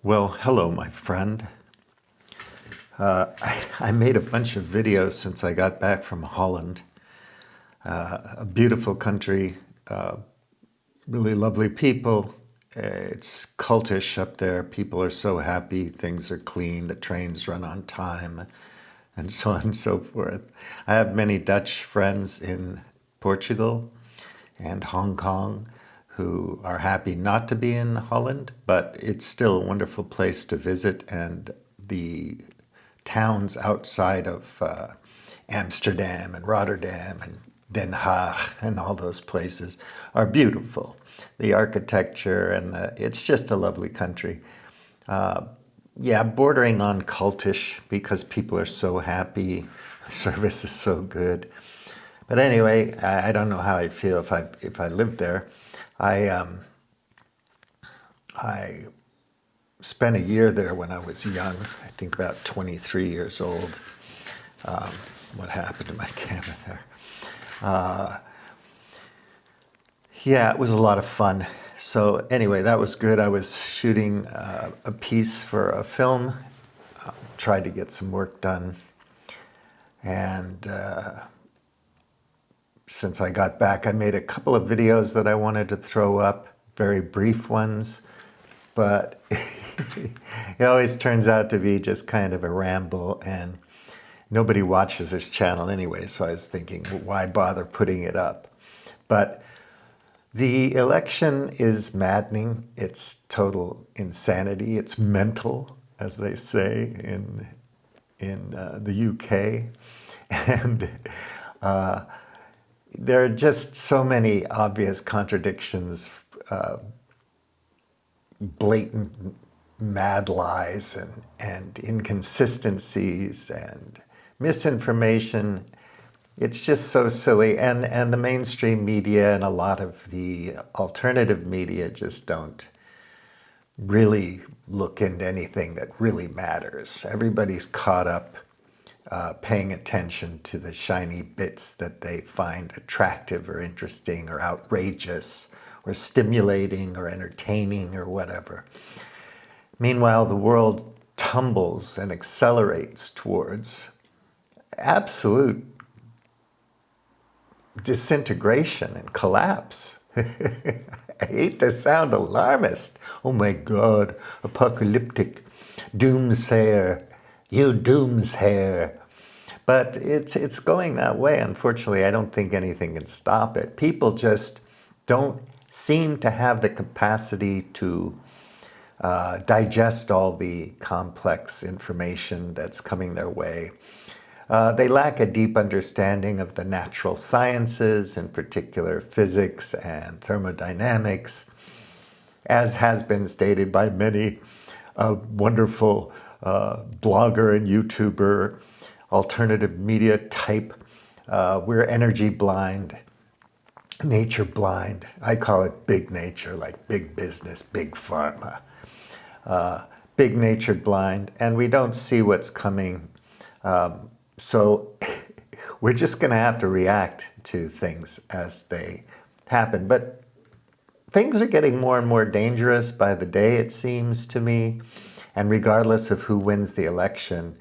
Well, hello, my friend. I made a bunch of videos since I got back from Holland. A beautiful country, really lovely people. It's cultish up there. People are so happy. Things are clean. The trains run on time, and so on and so forth. I have many Dutch friends in Portugal and Hong Kong who are happy not to be in Holland, but it's still a wonderful place to visit, and the towns outside of Amsterdam and Rotterdam and Den Haag and all those places are beautiful. The architecture and it's just a lovely country. Yeah, bordering on cultish because people are so happy, service is so good. But anyway, I don't know how I feel if I lived there. I spent a year there when I was young. I think about 23 years old. What happened to my camera there? Yeah, it was a lot of fun. So anyway, that was good. I was shooting a piece for a film, tried to get some work done. And since I got back, I made a couple of videos that I wanted to throw up, very brief ones, but it always turns out to be just kind of a ramble, and nobody watches this channel anyway, so I was thinking, why bother putting it up? But the election is maddening. It's total insanity. It's mental, as they say in the UK. And there are just so many obvious contradictions, blatant mad lies and inconsistencies and misinformation. It's just so silly. And the mainstream media and a lot of the alternative media just don't really look into anything that really matters. Everybody's caught up paying attention to the shiny bits that they find attractive or interesting or outrageous or stimulating or entertaining or whatever. Meanwhile, the world tumbles and accelerates towards absolute disintegration and collapse. I hate to sound alarmist. Oh my God, apocalyptic, doomsayer, you doomsayer. But it's going that way. Unfortunately, I don't think anything can stop it. People just don't seem to have the capacity to digest all the complex information that's coming their way. They lack a deep understanding of the natural sciences, in particular physics and thermodynamics, as has been stated by many wonderful blogger and YouTuber, alternative media type. We're energy blind, nature blind. I call it big nature, like big business, big pharma. Big nature blind, and we don't see what's coming. So we're just going to have to react to things as they happen. But things are getting more and more dangerous by the day, it seems to me. And regardless of who wins the election,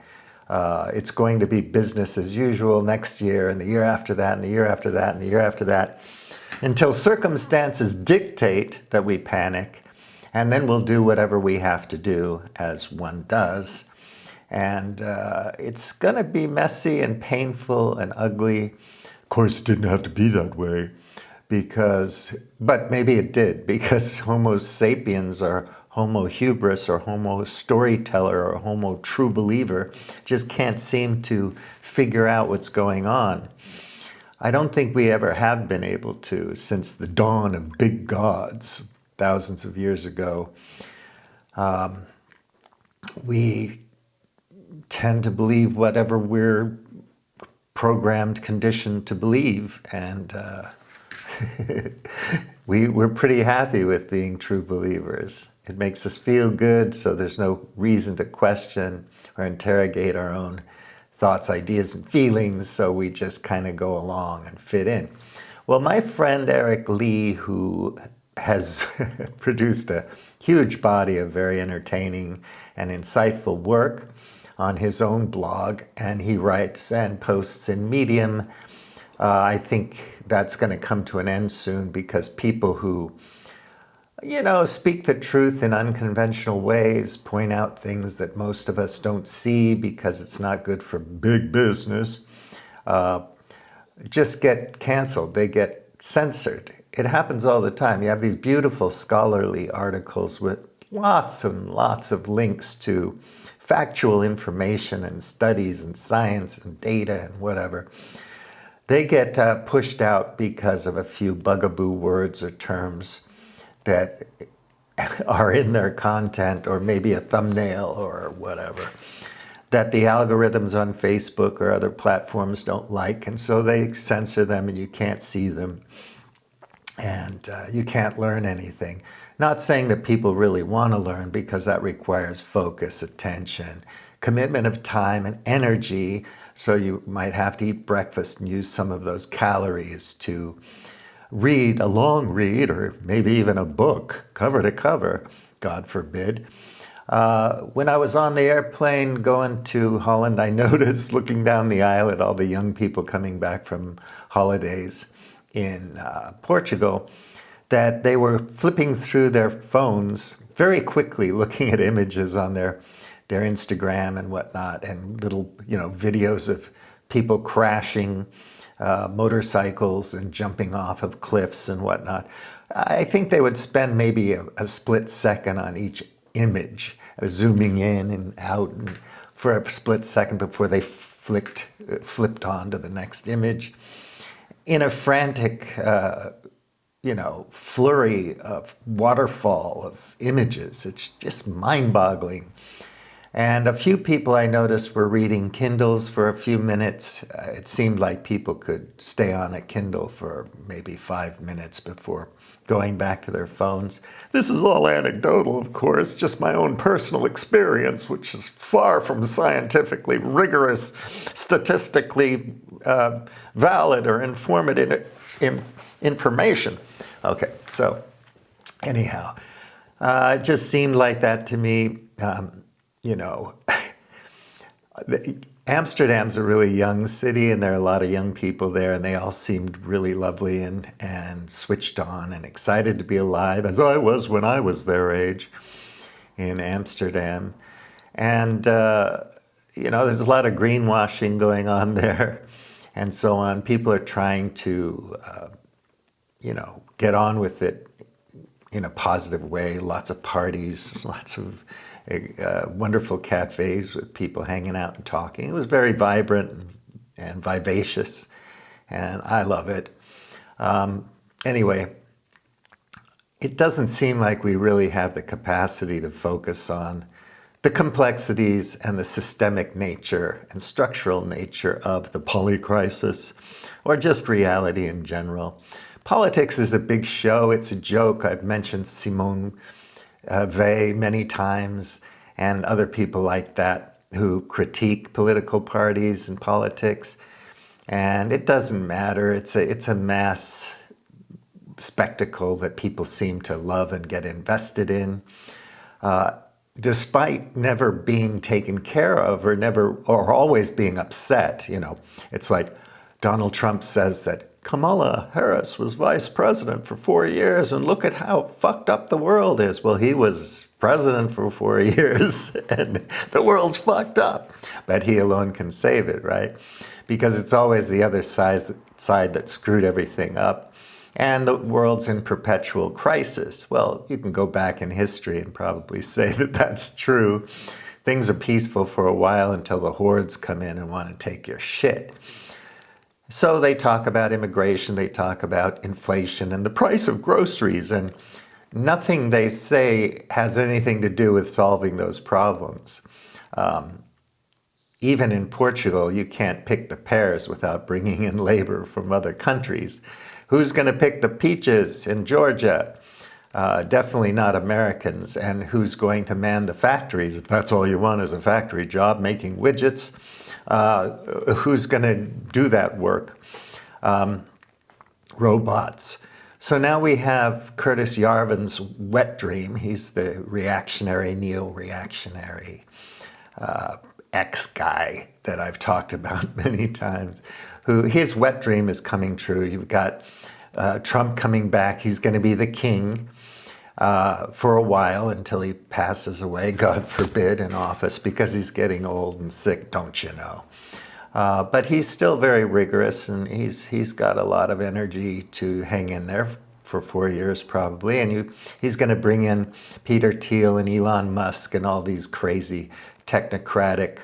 it's going to be business as usual next year and the year after that and the year after that and the year after that, until circumstances dictate that we panic, and then we'll do whatever we have to do, as one does. And it's going to be messy and painful and ugly. Of course, it didn't have to be that way, but maybe it did, because Homo sapiens or Homo hubris or Homo storyteller or Homo true believer just can't seem to figure out what's going on. I don't think we ever have been able to since the dawn of big gods thousands of years ago. We tend to believe whatever we're programmed, conditioned to believe, and we're pretty happy with being true believers. It makes us feel good, so there's no reason to question or interrogate our own thoughts, ideas, and feelings, so we just kind of go along and fit in. Well, my friend Eric Lee, who has produced a huge body of very entertaining and insightful work on his own blog, and he writes and posts in Medium. I think that's going to come to an end soon because people who, speak the truth in unconventional ways, point out things that most of us don't see because it's not good for big business, just get canceled. They get censored. It happens all the time. You have these beautiful scholarly articles with lots and lots of links to factual information and studies and science and data and whatever. They get pushed out because of a few bugaboo words or terms that are in their content, or maybe a thumbnail or whatever, that the algorithms on Facebook or other platforms don't like, and so they censor them and you can't see them and you can't learn anything. Not saying that people really want to learn, because that requires focus, attention, commitment of time and energy, so you might have to eat breakfast and use some of those calories to read a long read, or maybe even a book, cover to cover, God forbid. When I was on the airplane going to Holland, I noticed, looking down the aisle at all the young people coming back from holidays in Portugal, that they were flipping through their phones very quickly, looking at images on their Instagram and whatnot, and little, videos of people crashing motorcycles and jumping off of cliffs and whatnot. I think they would spend maybe a split second on each image, zooming in and out and for a split second before they flipped on to the next image. In a frantic, flurry of waterfall of images. It's just mind-boggling. And a few people I noticed were reading Kindles for a few minutes. It seemed like people could stay on a Kindle for maybe 5 minutes before going back to their phones. This is all anecdotal, of course, just my own personal experience, which is far from scientifically rigorous, statistically valid or informative information. Okay, so anyhow, it just seemed like that to me. Amsterdam's a really young city, and there are a lot of young people there, and they all seemed really lovely and switched on and excited to be alive, as I was when I was their age in Amsterdam. And, there's a lot of greenwashing going on there and so on. People are trying to, get on with it in a positive way. Lots of parties, lots of wonderful cafes with people hanging out and talking. It was very vibrant and vivacious, and I love it. Anyway, it doesn't seem like we really have the capacity to focus on the complexities and the systemic nature and structural nature of the polycrisis, or just reality in general. Politics is a big show. It's a joke. I've mentioned Simone Weil many times, and other people like that who critique political parties and politics. And it doesn't matter. It's a mass spectacle that people seem to love and get invested in, despite never being taken care of or always being upset. It's like Donald Trump says that Kamala Harris was vice president for 4 years, and look at how fucked up the world is. Well, he was president for 4 years, and the world's fucked up. But he alone can save it, right? Because it's always the other side that screwed everything up. And the world's in perpetual crisis. Well, you can go back in history and probably say that that's true. Things are peaceful for a while until the hordes come in and want to take your shit. So they talk about immigration, they talk about inflation and the price of groceries, and nothing they say has anything to do with solving those problems. Even in Portugal, you can't pick the pears without bringing in labor from other countries. Who's going to pick the peaches in Georgia? Definitely not Americans. And who's going to man the factories? If that's all you want is a factory job making widgets, who's going to do that work? Robots. So now we have Curtis Yarvin's wet dream. He's the reactionary, neo-reactionary ex-guy that I've talked about many times, who his wet dream is coming true. You've got Trump coming back. He's going to be the king for a while until he passes away, God forbid, in office, because he's getting old and sick, don't you know? But he's still very rigorous, and he's got a lot of energy to hang in there for 4 years probably. And he's going to bring in Peter Thiel and Elon Musk and all these crazy technocratic,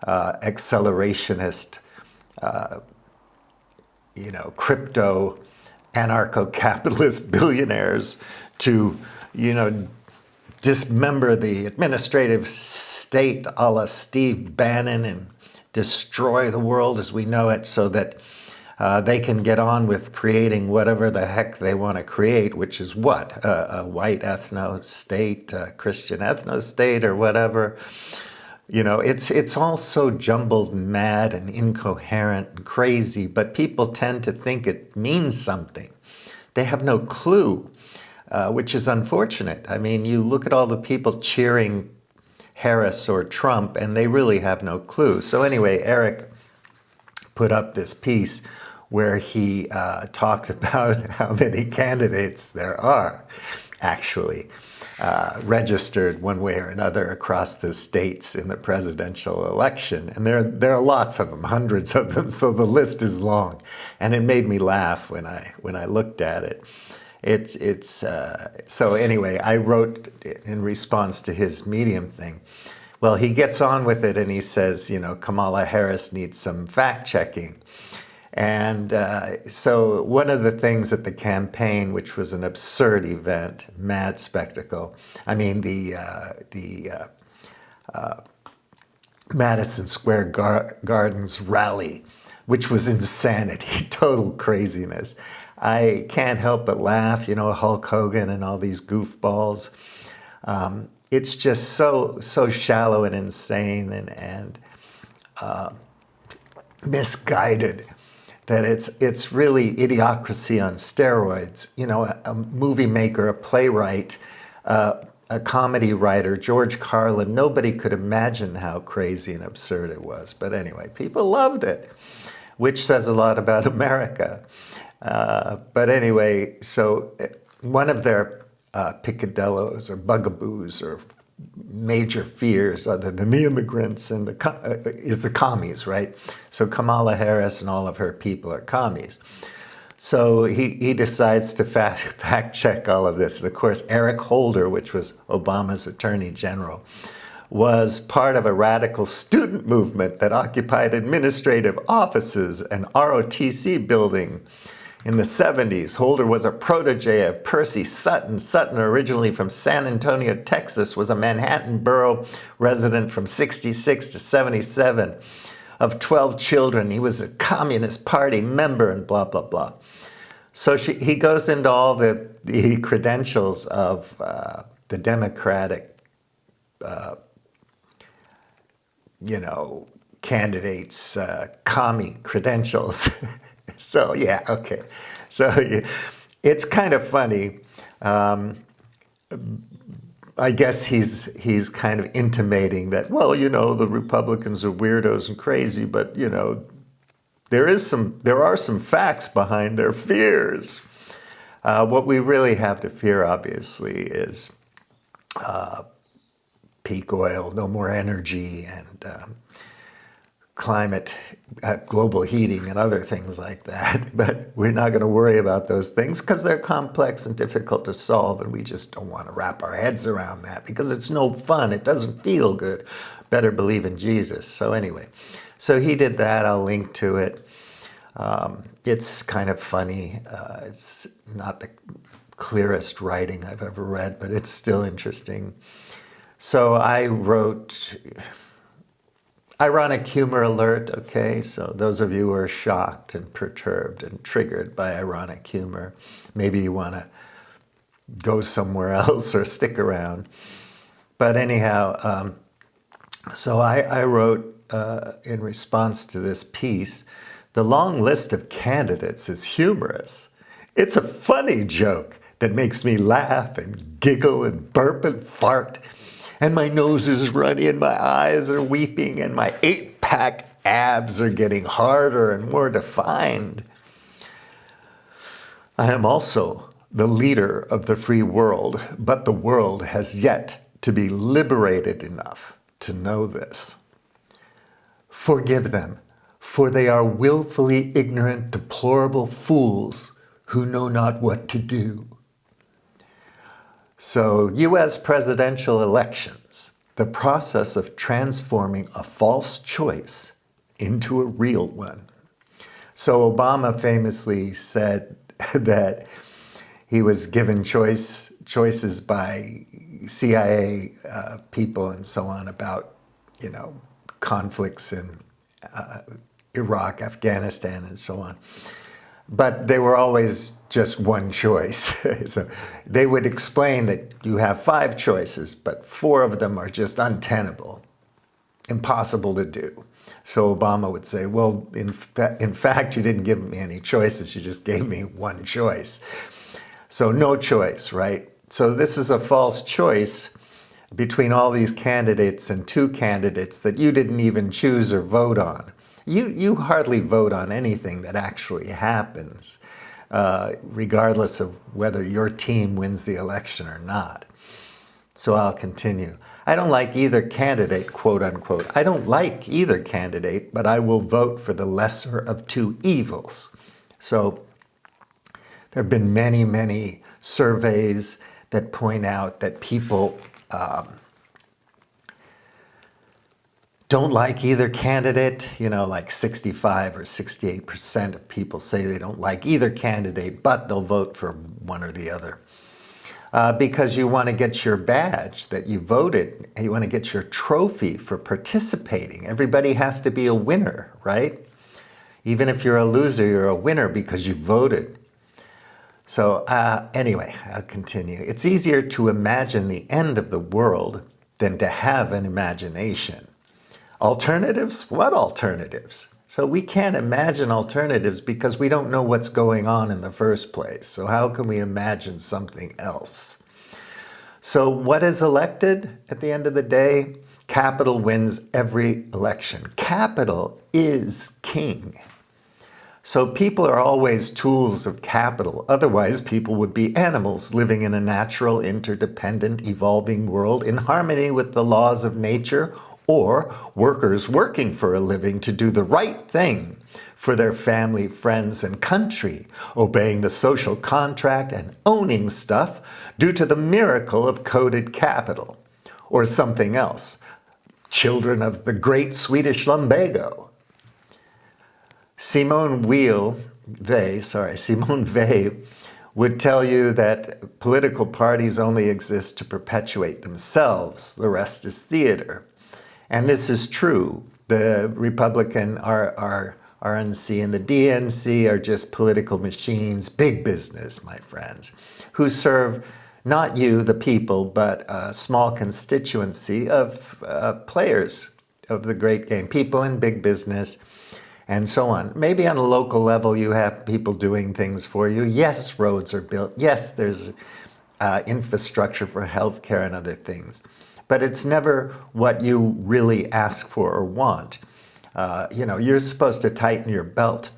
accelerationist, crypto, anarcho-capitalist billionaires to, dismember the administrative state a la Steve Bannon and destroy the world as we know it so that they can get on with creating whatever the heck they want to create, which is what? A white ethno-state, a Christian ethno-state or whatever. It's all so jumbled and mad and incoherent and crazy, but people tend to think it means something. They have no clue, which is unfortunate. I mean, you look at all the people cheering Harris or Trump, and they really have no clue. So anyway, Eric put up this piece where he talked about how many candidates there are actually registered one way or another across the states in the presidential election. And there are lots of them, hundreds of them, so the list is long. And it made me laugh when I looked at it. So anyway, I wrote in response to his Medium thing. Well, he gets on with it and he says, Kamala Harris needs some fact-checking. And so one of the things at the campaign, which was an absurd event, mad spectacle, I mean, the Madison Square Gardens rally, which was insanity, total craziness. I can't help but laugh, Hulk Hogan and all these goofballs. It's just so shallow and insane and misguided that it's really idiocracy on steroids. A movie maker, a playwright, a comedy writer, George Carlin, nobody could imagine how crazy and absurd it was. But anyway, people loved it, which says a lot about America. But anyway, so one of their picadillos or bugaboos or major fears other than the immigrants and is the commies, right? So Kamala Harris and all of her people are commies. So he decides to fact check all of this. And of course, Eric Holder, which was Obama's attorney general, was part of a radical student movement that occupied administrative offices and ROTC building in the 70s. Holder was a protege of Percy Sutton. Sutton, originally from San Antonio, Texas, was a Manhattan borough resident from 66 to 77. Of 12 children, he was a Communist Party member and blah, blah, blah. So he goes into all the credentials of the Democratic, candidates, commie credentials. So, yeah, okay. So it's kind of funny. I guess he's kind of intimating that, well, the Republicans are weirdos and crazy, but, there are some facts behind their fears. What we really have to fear, obviously, is peak oil, no more energy, and climate, global heating and other things like that. But we're not going to worry about those things because they're complex and difficult to solve, and we just don't want to wrap our heads around that because it's no fun. It doesn't feel good. Better believe in Jesus. So anyway, so he did that. I'll link to it. It's kind of funny. It's not the clearest writing I've ever read, but it's still interesting. So I wrote... Ironic humor alert, okay? So those of you who are shocked and perturbed and triggered by ironic humor, maybe you want to go somewhere else or stick around. But anyhow, so I wrote in response to this piece, the long list of candidates is humorous. It's a funny joke that makes me laugh and giggle and burp and fart. And my nose is runny and my eyes are weeping and my 8-pack abs are getting harder and more defined. I am also the leader of the free world, but the world has yet to be liberated enough to know this. Forgive them, for they are willfully ignorant, deplorable fools who know not what to do. So, U.S. presidential elections, the process of transforming a false choice into a real one. So Obama famously said that he was given choices by CIA people and so on about, conflicts in Iraq, Afghanistan, and so on. But they were always just one choice. So they would explain that you have 5 choices, but 4 of them are just untenable, impossible to do. So Obama would say, well, in fact, you didn't give me any choices. You just gave me one choice. So no choice, right? So this is a false choice between all these candidates and 2 candidates that you didn't even choose or vote on. You hardly vote on anything that actually happens, regardless of whether your team wins the election or not. So I'll continue. I don't like either candidate, quote unquote. I don't like either candidate, but I will vote for the lesser of 2 evils. So there have been many, many surveys that point out that people don't like either candidate. Like 65 or 68% of people say they don't like either candidate, but they'll vote for one or the other. Because you want to get your badge that you voted, and you want to get your trophy for participating. Everybody has to be a winner, right? Even if you're a loser, you're a winner because you voted. So anyway, I'll continue. It's easier to imagine the end of the world than to have an imagination. Alternatives? What alternatives? So we can't imagine alternatives because we don't know what's going on in the first place. So how can we imagine something else? So what is elected at the end of the day? Capital wins every election. Capital is king. So people are always tools of capital. Otherwise, people would be animals living in a natural, interdependent, evolving world in harmony with the laws of nature, or workers working for a living to do the right thing for their family, friends, and country, obeying the social contract and owning stuff due to the miracle of coded capital, or something else. Children of the great Swedish lumbago. Simone Weil would tell you that political parties only exist to perpetuate themselves. The rest is theater. And this is true. The Republican RNC and the DNC are just political machines, big business, my friends, who serve not you, the people, but a small constituency of players of the great game, people in big business, and so on. Maybe on a local level you have people doing things for you. Yes, roads are built. Yes, there's infrastructure for healthcare and other things. But it's never what you really ask for or want. You're supposed to tighten your belt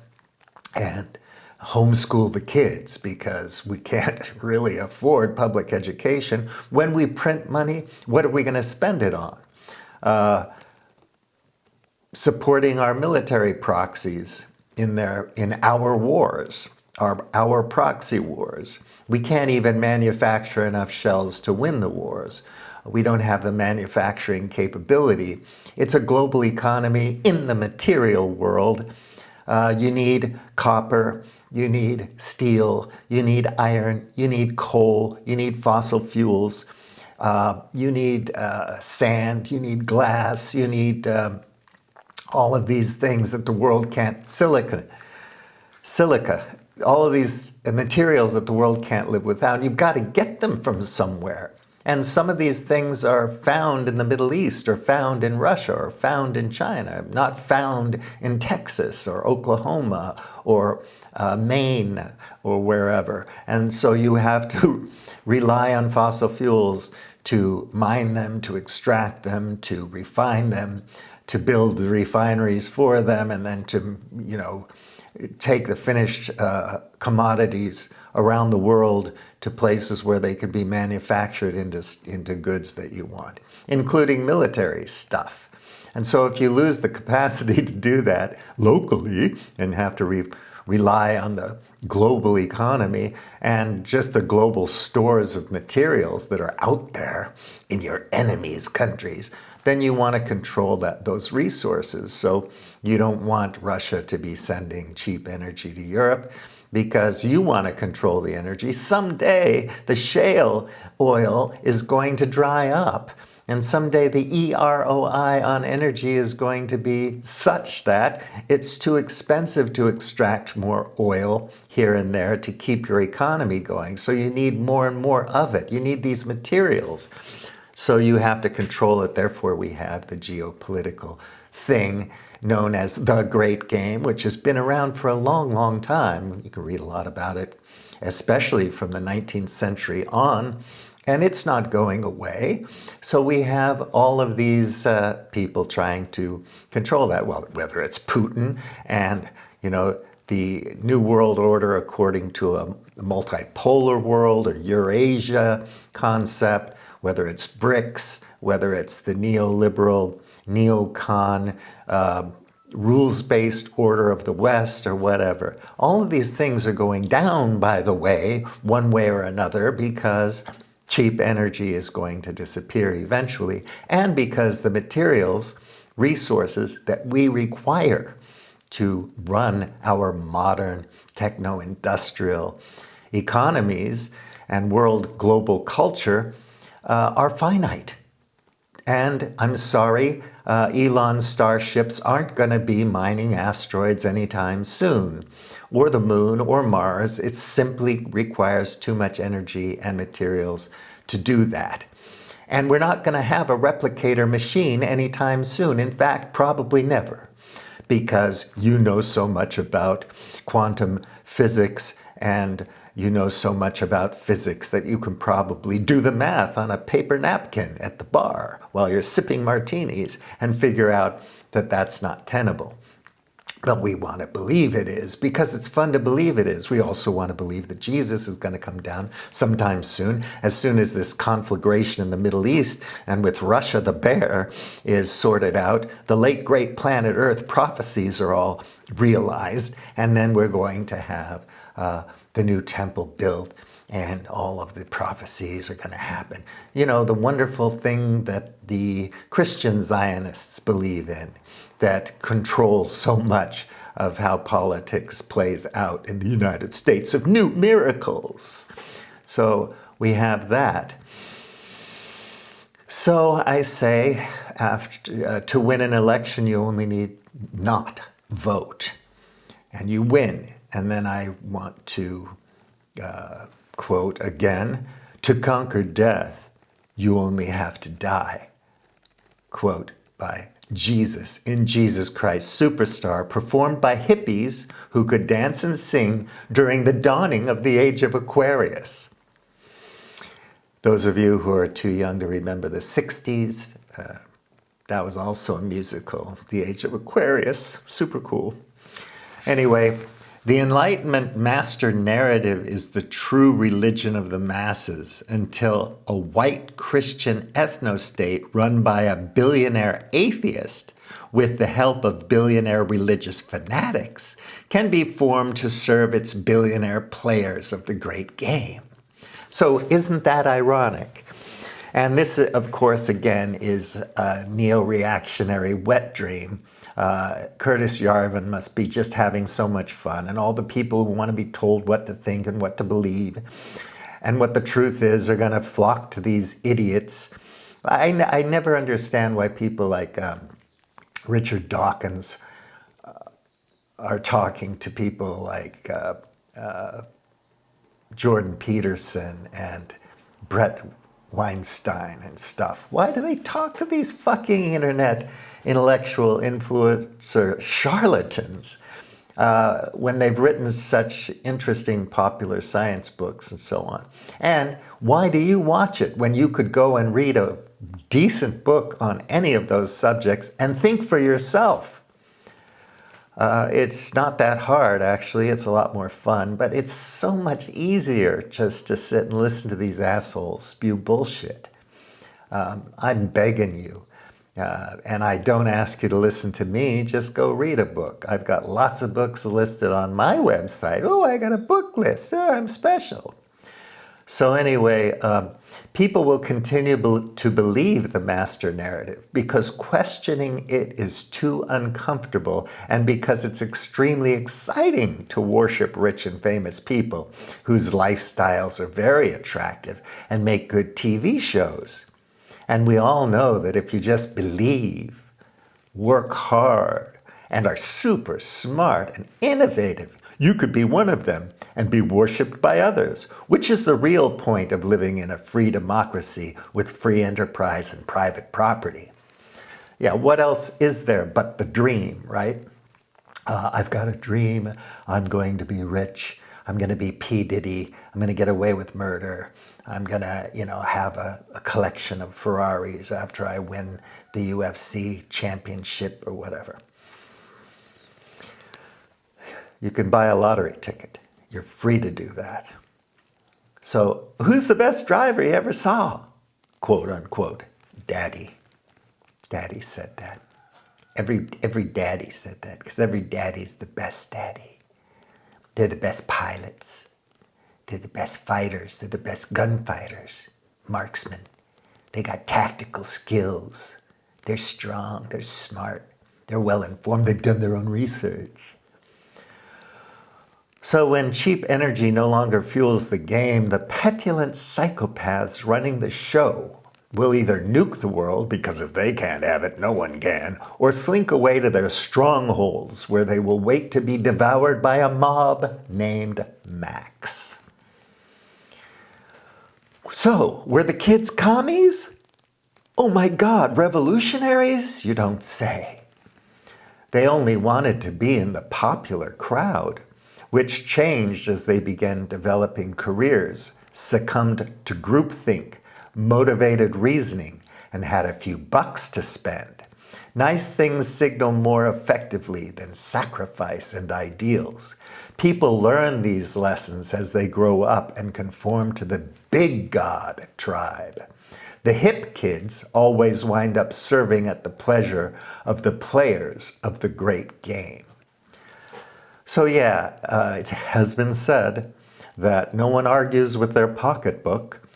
and homeschool the kids because we can't really afford public education. When we print money, what are we going to spend it on? Supporting our military proxies in our wars, our proxy wars. We can't even manufacture enough shells to win the wars. We don't have the manufacturing capability. It's a global economy in the material world. You need copper, you need steel, you need iron, you need coal, you need fossil fuels, you need sand, you need glass, you need all of these things that the world can't, silica, all of these materials that the world can't live without. You've got to get them from somewhere. And some of these things are found in the Middle East, or found in Russia, or found in China, not found in Texas or Oklahoma or Maine or wherever. And so you have to rely on fossil fuels to mine them, to extract them, to refine them, to build the refineries for them, and then to, take the finished commodities around the world to places where they could be manufactured into goods that you want, including military stuff. And so if you lose the capacity to do that locally and have to rely on the global economy and just the global stores of materials that are out there in your enemies' countries, then you want to control those resources. So you don't want Russia to be sending cheap energy to Europe because you want to control the energy. Someday the shale oil is going to dry up. And someday the EROI on energy is going to be such that it's too expensive to extract more oil here and there to keep your economy going. So you need more and more of it. You need these materials. So you have to control it. Therefore, we have the geopolitical thing known as the Great Game, which has been around for a long, long time. You can read a lot about it, especially from the 19th century on. And it's not going away. So we have all of these people trying to control that. Well, whether it's Putin and, the New World Order according to a multipolar world or Eurasia concept, whether it's BRICS, whether it's the neoliberal, neocon, rules-based order of the West or whatever. All of these things are going down, by the way, one way or another, because cheap energy is going to disappear eventually, and because the materials, resources that we require to run our modern techno-industrial economies and world global culture are finite. And I'm sorry, Elon's starships aren't going to be mining asteroids anytime soon, or the moon or Mars. It simply requires too much energy and materials to do that. And we're not going to have a replicator machine anytime soon. In fact, probably never, because you know so much about quantum physics and you know so much about physics that you can probably do the math on a paper napkin at the bar while you're sipping martinis and figure out that that's not tenable. But we want to believe it is because it's fun to believe it is. We also want to believe that Jesus is going to come down sometime soon as this conflagration in the Middle East and with Russia the bear is sorted out. The late great planet Earth prophecies are all realized, and then we're going to have the new temple built, and all of the prophecies are going to happen. The wonderful thing that the Christian Zionists believe in that controls so much of how politics plays out in the United States of new miracles. So we have that. So I say, to win an election, you only need not vote. And you win. And then I want to quote again, to conquer death, you only have to die. Quote by Jesus in Jesus Christ Superstar, performed by hippies who could dance and sing during the dawning of the age of Aquarius. Those of you who are too young to remember the 60s, that was also a musical, The Age of Aquarius, super cool. Anyway, the Enlightenment master narrative is the true religion of the masses until a white Christian ethno-state run by a billionaire atheist with the help of billionaire religious fanatics can be formed to serve its billionaire players of the great game. So isn't that ironic? And this, of course, again, is a neo-reactionary wet dream. Curtis Yarvin must be just having so much fun, and all the people who want to be told what to think and what to believe and what the truth is are going to flock to these idiots. I never understand why people like Richard Dawkins are talking to people like Jordan Peterson and Brett Weinstein and stuff. Why do they talk to these fucking internet intellectual influencer charlatans? when they've written such interesting popular science books and so on. And why do you watch it when you could go and read a decent book on any of those subjects and think for yourself? It's not that hard, actually. It's a lot more fun, but it's so much easier just to sit and listen to these assholes spew bullshit. I'm begging you. And I don't ask you to listen to me, just go read a book. I've got lots of books listed on my website. Oh, I got a book list. Oh, I'm special. So anyway, people will continue to believe the master narrative because questioning it is too uncomfortable and because it's extremely exciting to worship rich and famous people whose lifestyles are very attractive and make good TV shows. And we all know that if you just believe, work hard, and are super smart and innovative, you could be one of them and be worshipped by others, which is the real point of living in a free democracy with free enterprise and private property. Yeah, what else is there but the dream, right? I've got a dream. I'm going to be rich. I'm going to be P. Diddy. I'm going to get away with murder. I'm going to, have a collection of Ferraris after I win the UFC championship or whatever. You can buy a lottery ticket. You're free to do that. So who's the best driver you ever saw? Quote unquote, Daddy. Daddy said that. Every daddy said that because every daddy's the best daddy. They're the best pilots. They're the best fighters. They're the best gunfighters, marksmen. They got tactical skills. They're strong. They're smart. They're well informed. They've done their own research. So when cheap energy no longer fuels the game, the petulant psychopaths running the show will either nuke the world, because if they can't have it, no one can, or slink away to their strongholds where they will wait to be devoured by a mob named Max. So, were the kids commies? Oh my God, revolutionaries? You don't say. They only wanted to be in the popular crowd, which changed as they began developing careers, succumbed to groupthink, motivated reasoning, and had a few bucks to spend. Nice things signal more effectively than sacrifice and ideals. People learn these lessons as they grow up and conform to the big God tribe. The hip kids always wind up serving at the pleasure of the players of the great game. So yeah, it has been said that no one argues with their pocketbook.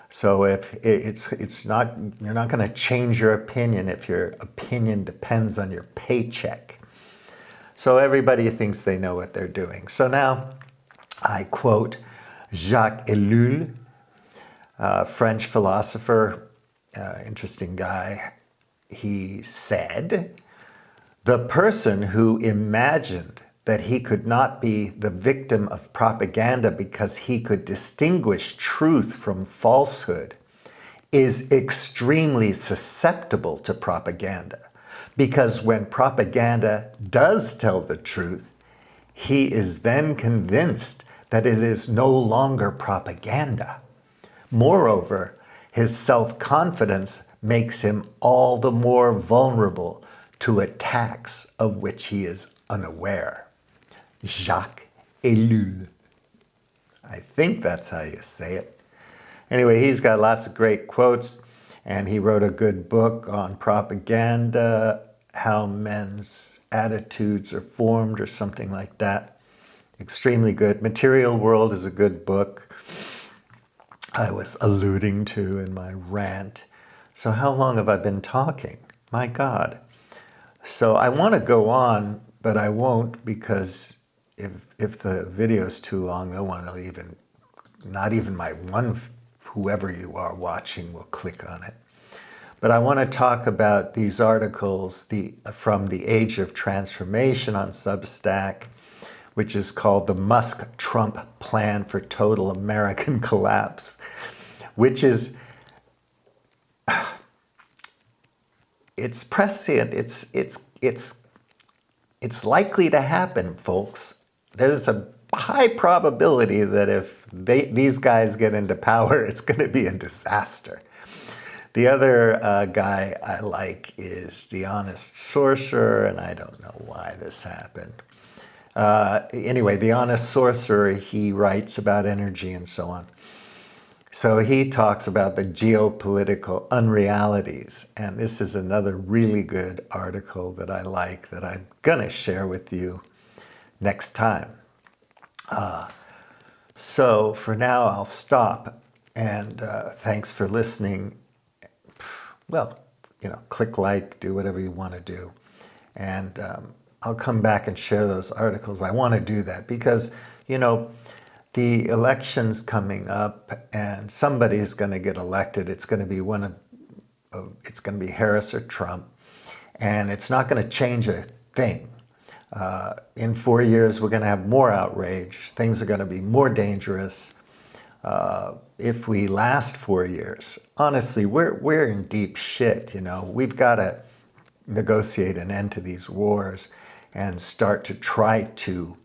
So if you're not going to change your opinion if your opinion depends on your paycheck. So everybody thinks they know what they're doing. So now I quote Jacques Ellul, French philosopher, interesting guy. He said, "The person who imagined that he could not be the victim of propaganda because he could distinguish truth from falsehood is extremely susceptible to propaganda, because when propaganda does tell the truth, he is then convinced that it is no longer propaganda. Moreover, his self-confidence makes him all the more vulnerable to attacks of which he is unaware." Jacques Ellul. I think that's how you say it. Anyway, he's got lots of great quotes, and he wrote a good book on propaganda, how men's attitudes are formed, or something like that. Extremely good. Material World is a good book I was alluding to in my rant. So how long have I been talking? My God. So I want to go on, but I won't, because if the video is too long, no one will not even whoever you are watching will click on it. But I want to talk about these articles from the Age of Transformation on Substack, which is called The Musk-Trump Plan for Total American Collapse, which is, it's prescient, it's it's likely to happen, folks. There's a high probability that if these guys get into power, it's going to be a disaster. The other guy I like is The Honest Sorcerer, and I don't know why this happened. Anyway, The Honest Sorcerer, he writes about energy and so on. So he talks about the geopolitical unrealities, and this is another really good article that I like that I'm going to share with you next time. So for now, I'll stop, and thanks for listening. Well, click like, do whatever you want to do. And I'll come back and share those articles. I want to do that because, the election's coming up and somebody's going to get elected. It's going to be it's going to be Harris or Trump, and it's not going to change a thing. In 4 years, we're going to have more outrage. Things are going to be more dangerous. If we last 4 years, honestly, we're in deep shit. We've got to negotiate an end to these wars and start to try to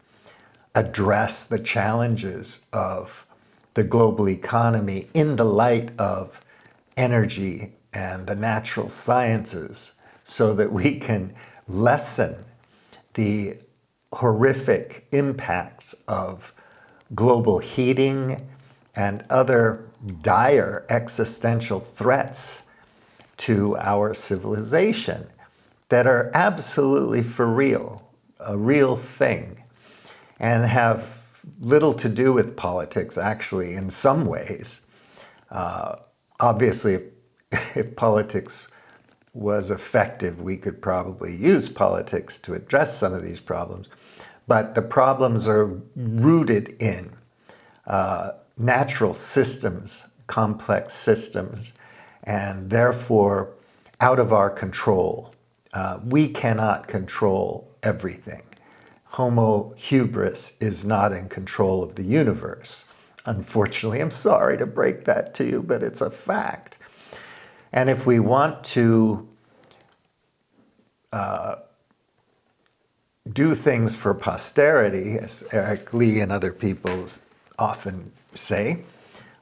address the challenges of the global economy in the light of energy and the natural sciences so that we can lessen the horrific impacts of global heating and other dire existential threats to our civilization that are absolutely for real, a real thing, and have little to do with politics, actually, in some ways. Obviously, if politics was effective, we could probably use politics to address some of these problems. But the problems are rooted in natural systems, complex systems, and therefore out of our control. We cannot control everything. Homo hubris is not in control of the universe. Unfortunately, I'm sorry to break that to you, but it's a fact. And if we want to do things for posterity, as Eric Lee and other people often say,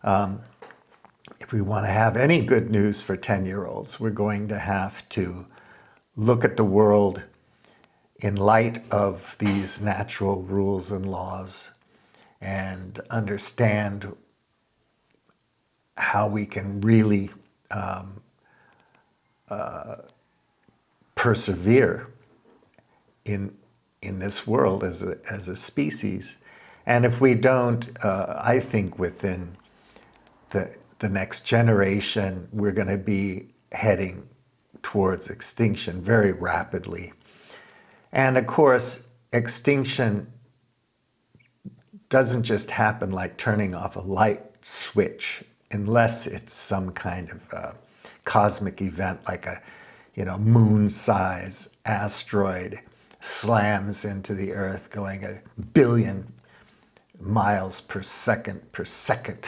if we want to have any good news for 10-year-olds, we're going to have to look at the world in light of these natural rules and laws and understand how we can really persevere in this world as a species. And if we don't, I think within the next generation, we're going to be heading towards extinction very rapidly. And of course, extinction doesn't just happen like turning off a light switch, unless it's some kind of cosmic event like a moon-sized asteroid slams into the Earth going 1 billion miles per second,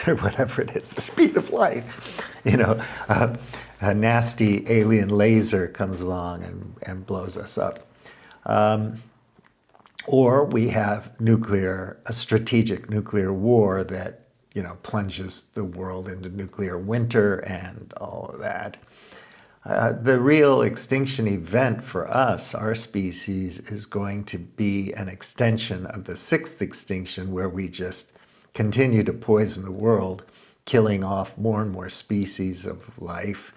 or whatever it is, the speed of light. A nasty alien laser comes along and blows us up. Or we have a strategic nuclear war that, plunges the world into nuclear winter and all of that. The real extinction event for us, our species, is going to be an extension of the sixth extinction, where we just continue to poison the world, killing off more and more species of life,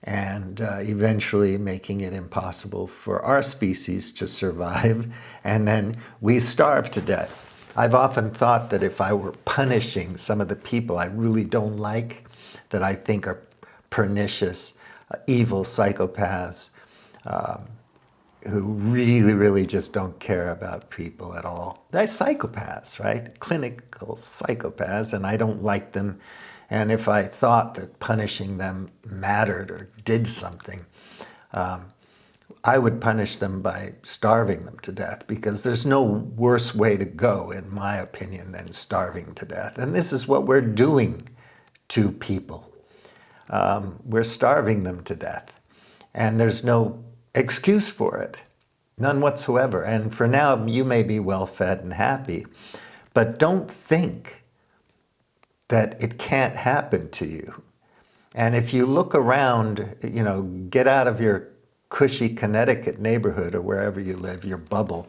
and eventually making it impossible for our species to survive, and then we starve to death. I've often thought that if I were punishing some of the people I really don't like, that I think are pernicious, evil psychopaths, who really, really just don't care about people at all. They're psychopaths, right? Clinical psychopaths, and I don't like them. And if I thought that punishing them mattered or did something, I would punish them by starving them to death, because there's no worse way to go, in my opinion, than starving to death. And this is what we're doing to people. We're starving them to death. And there's no excuse for it. None whatsoever. And for now, you may be well-fed and happy, but don't think that it can't happen to you. And if you look around, get out of your cushy Connecticut neighborhood or wherever you live, your bubble,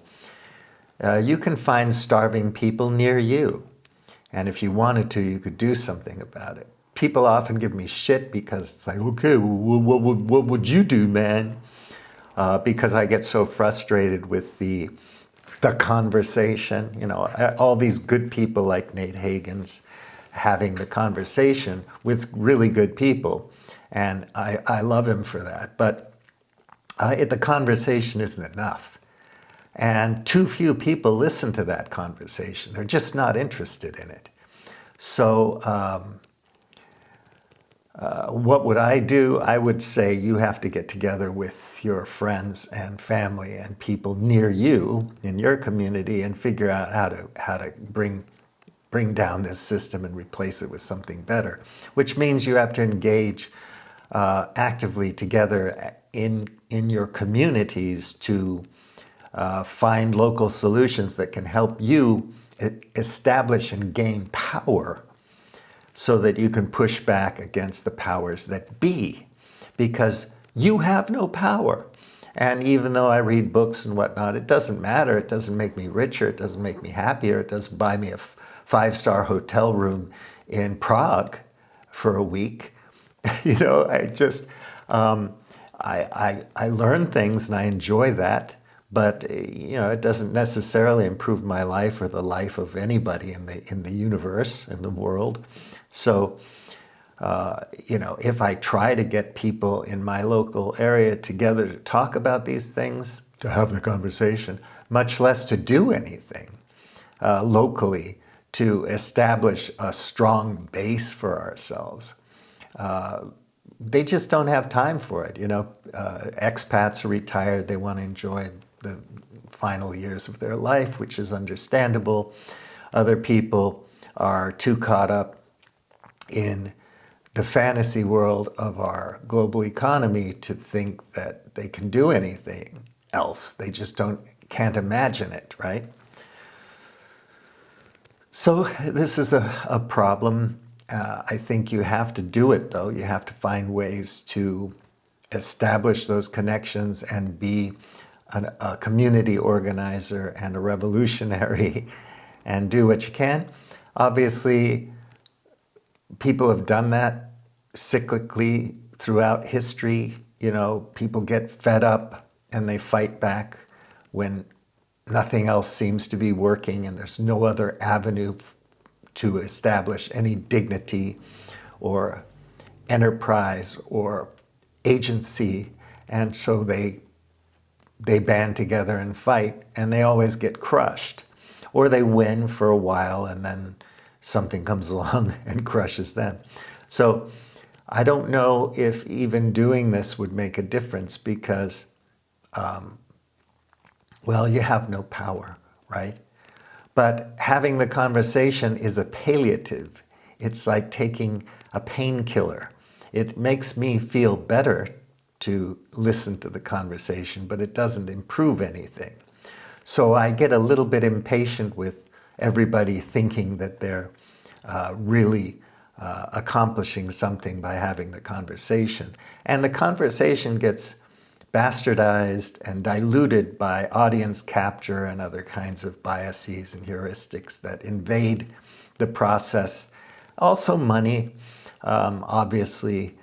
you can find starving people near you. And if you wanted to, you could do something about it. People often give me shit because it's like, okay, what would you do, man? Because I get so frustrated with the conversation. All these good people like Nate Hagens having the conversation with really good people. And I love him for that. But the conversation isn't enough. And too few people listen to that conversation. They're just not interested in it. So what would I do? I would say you have to get together with your friends and family and people near you in your community and figure out how to bring down this system and replace it with something better, which means you have to engage actively together in your communities to find local solutions that can help you establish and gain power so that you can push back against the powers that be, because you have no power. And even though I read books and whatnot, it doesn't matter. It doesn't make me richer. It doesn't make me happier. It doesn't buy me a five-star hotel room in Prague for a week. I just, I learn things and I enjoy that. But it doesn't necessarily improve my life or the life of anybody in the universe, in the world. So, if I try to get people in my local area together to talk about these things, to have the conversation, much less to do anything locally to establish a strong base for ourselves, they just don't have time for it. Expats are retired. They want to enjoy the final years of their life, which is understandable. Other people are too caught up in the fantasy world of our global economy to think that they can do anything else. They just can't imagine it, right? So this is a problem. I think you have to do it, though. You have to find ways to establish those connections and be a community organizer and a revolutionary and do what you can. Obviously, people have done that cyclically throughout history. People get fed up and they fight back when nothing else seems to be working and there's no other avenue to establish any dignity or enterprise or agency. And so they band together and fight, and they always get crushed. Or they win for a while and then something comes along and crushes them. So I don't know if even doing this would make a difference because, you have no power, right? But having the conversation is a palliative. It's like taking a painkiller. It makes me feel better to listen to the conversation, but it doesn't improve anything. So I get a little bit impatient with everybody thinking that they're really accomplishing something by having the conversation. And the conversation gets bastardized and diluted by audience capture and other kinds of biases and heuristics that invade the process. Also money, obviously,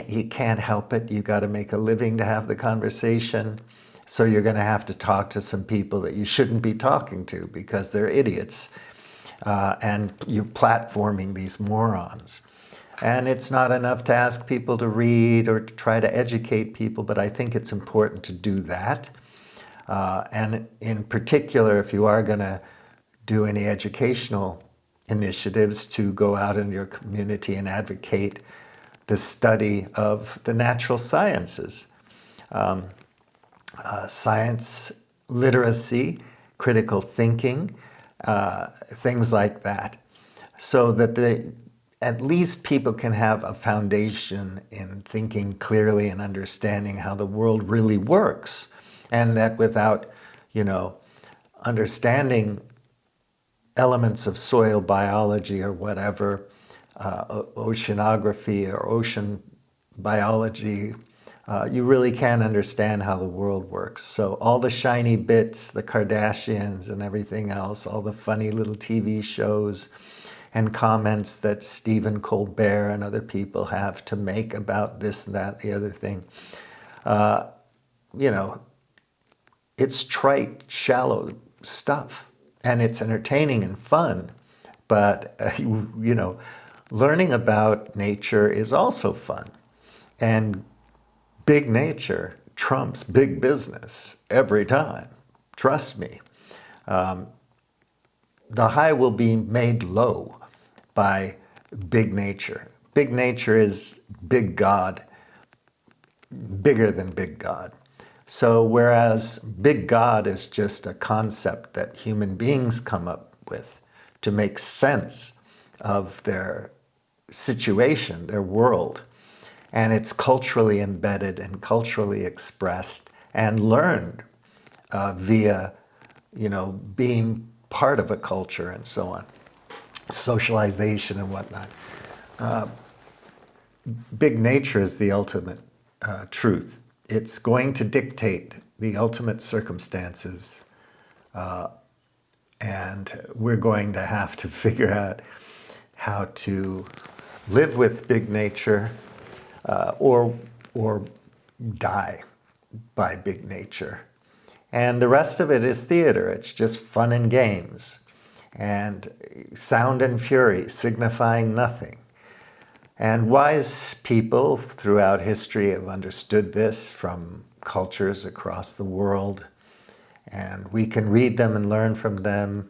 you can't help it. You got to make a living to have the conversation. So you're going to have to talk to some people that you shouldn't be talking to because they're idiots. And you're platforming these morons. And it's not enough to ask people to read or to try to educate people, but I think it's important to do that. And in particular, if you are going to do any educational initiatives, to go out in your community and advocate the study of the natural sciences. Science literacy, critical thinking, things like that, so that at least people can have a foundation in thinking clearly and understanding how the world really works And that without, you know, understanding elements of soil biology or whatever, oceanography or ocean biology, you really can't understand how the world works. So all the shiny bits, the Kardashians and everything else, all the funny little TV shows and comments that Stephen Colbert and other people have to make about this and that, the other thing, you know, it's trite, shallow stuff, and it's entertaining and fun. But, you know, learning about nature is also fun. And big nature trumps big business every time. Trust me. The high will be made low by big nature. Big nature is big God, bigger than big God. So whereas big God is just a concept that human beings come up with to make sense of their situation, their world, and it's culturally embedded and culturally expressed and learned via, you know, being part of a culture and so on, socialization and whatnot. Big nature is the ultimate truth. It's going to dictate the ultimate circumstances, and we're going to have to figure out how to live with big nature, or die by big nature. And the rest of it is theater. It's just fun and games, and sound and fury signifying nothing. And wise people throughout history have understood this from cultures across the world, and we can read them and learn from them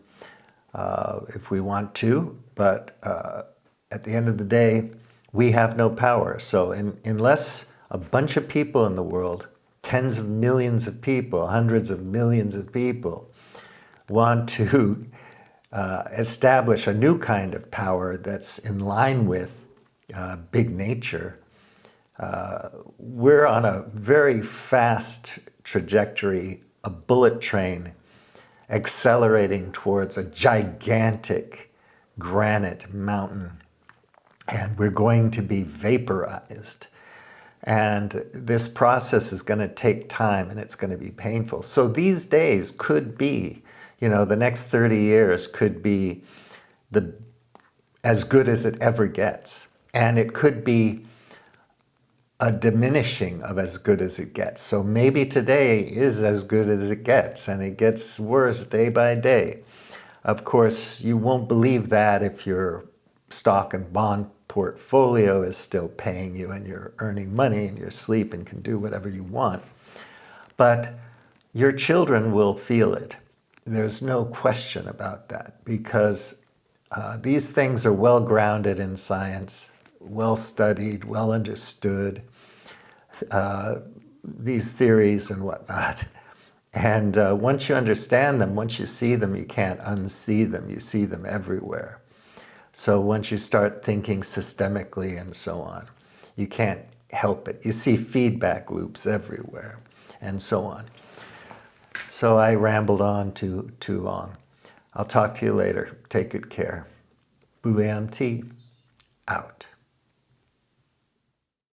if we want to, but at the end of the day, we have no power. So unless a bunch of people in the world, tens of millions of people, hundreds of millions of people, want to establish a new kind of power that's in line with big nature, we're on a very fast trajectory, a bullet train accelerating towards a gigantic granite mountain, and we're going to be vaporized. And this process is going to take time, and it's going to be painful. So these days could be, you know, the next 30 years could be as good as it ever gets. And it could be a diminishing of as good as it gets. So maybe today is as good as it gets, and it gets worse day by day. Of course, you won't believe that if your stock and bond portfolio is still paying you and you're earning money and you're asleep and can do whatever you want. But your children will feel it. There's no question about that, because these things are well grounded in science, well studied, well understood, these theories and whatnot. And once you understand them, once you see them, you can't unsee them. You see them everywhere. So once you start thinking systemically and so on, you can't help it. You see feedback loops everywhere and so on. So I rambled on too long. I'll talk to you later. Take good care. Boolean T, out.